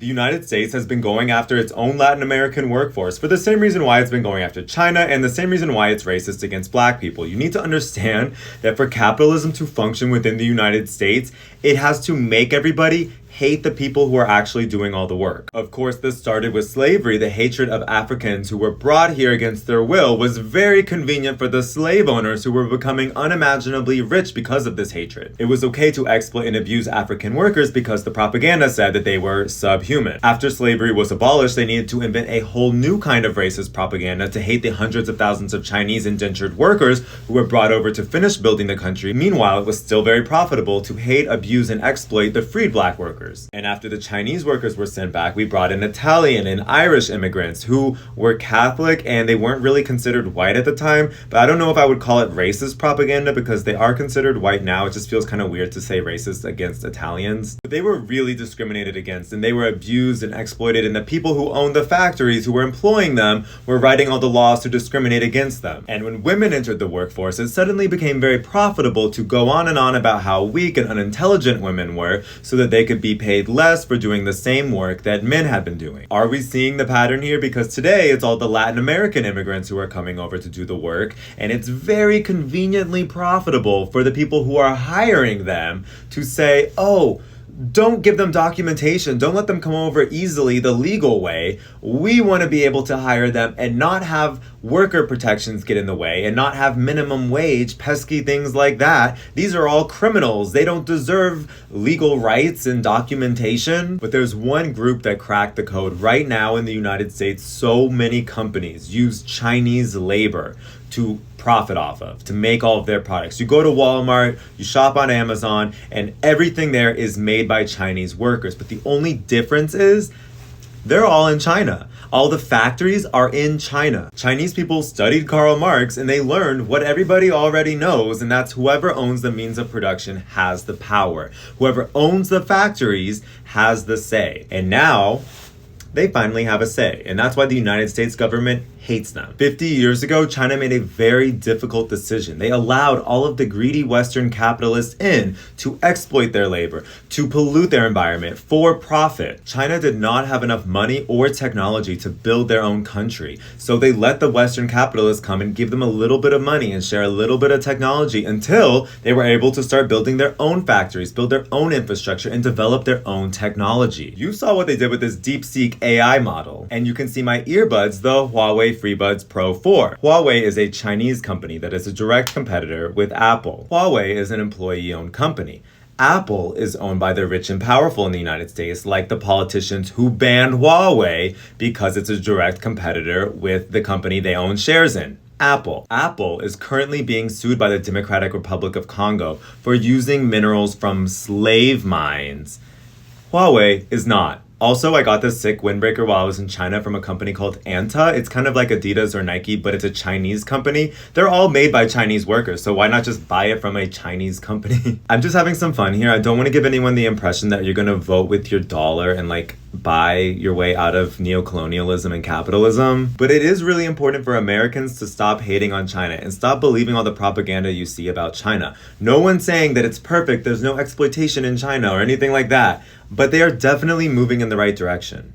The United States has been going after its own Latin American workforce for the same reason why it's been going after China and the same reason why it's racist against black people. You need to understand that for capitalism to function within the United States, it has to make everybody hate the people who are actually doing all the work. Of course, this started with slavery. The hatred of Africans who were brought here against their will was very convenient for the slave owners who were becoming unimaginably rich because of this hatred. It was okay to exploit and abuse African workers because the propaganda said that they were subhuman. After slavery was abolished, they needed to invent a whole new kind of racist propaganda to hate the hundreds of thousands of Chinese indentured workers who were brought over to finish building the country. Meanwhile, it was still very profitable to hate, abuse, and exploit the freed black workers. And after the Chinese workers were sent back, we brought in Italian and Irish immigrants who were Catholic and they weren't really considered white at the time. But I don't know if I would call it racist propaganda because they are considered white now. It just feels kind of weird to say racist against Italians. But they were really discriminated against and they were abused and exploited. And the people who owned the factories who were employing them were writing all the laws to discriminate against them. And when women entered the workforce, it suddenly became very profitable to go on and on about how weak and unintelligent women were so that they could be paid less for doing the same work that men had been doing. Are we seeing the pattern here? Because today it's all the Latin American immigrants who are coming over to do the work, and it's very conveniently profitable for the people who are hiring them to say, oh, don't give them documentation. Don't let them come over easily the legal way. We want to be able to hire them and not have worker protections get in the way and not have minimum wage, pesky things like that. These are all criminals. They don't deserve legal rights and documentation. But there's one group that cracked the code. Right now in the United States, so many companies use Chinese labor to profit off of, to make all of their products. You go to Walmart, you shop on Amazon, and everything there is made by Chinese workers. But the only difference is they're all in China. All the factories are in China. Chinese people studied Karl Marx and they learned what everybody already knows, and that's whoever owns the means of production has the power. Whoever owns the factories has the say. And now they finally have a say, and that's why the United States government hates them. 50 years ago, China made a very difficult decision. They allowed all of the greedy Western capitalists in to exploit their labor, to pollute their environment for profit. China did not have enough money or technology to build their own country, so they let the Western capitalists come and give them a little bit of money and share a little bit of technology until they were able to start building their own factories, build their own infrastructure, and develop their own technology. You saw what they did with this DeepSeek AI model, and you can see my earbuds, the Huawei FreeBuds Pro 4. Huawei is a Chinese company that is a direct competitor with Apple. Huawei is an employee-owned company. Apple is owned by the rich and powerful in the United States, like the politicians who banned Huawei because it's a direct competitor with the company they own shares in. Apple. Apple is currently being sued by the Democratic Republic of Congo for using minerals from slave mines. Huawei is not. Also, I got this sick windbreaker while I was in China from a company called Anta. It's kind of like Adidas or Nike, but it's a Chinese company. They're all made by Chinese workers, so why not just buy it from a Chinese company? I'm just having some fun here. I don't want to give anyone the impression that you're going to vote with your dollar and buy your way out of neocolonialism and capitalism. But it is really important for Americans to stop hating on China and stop believing all the propaganda you see about China. No one's saying that it's perfect, there's no exploitation in China or anything like that, but they are definitely moving in the right direction.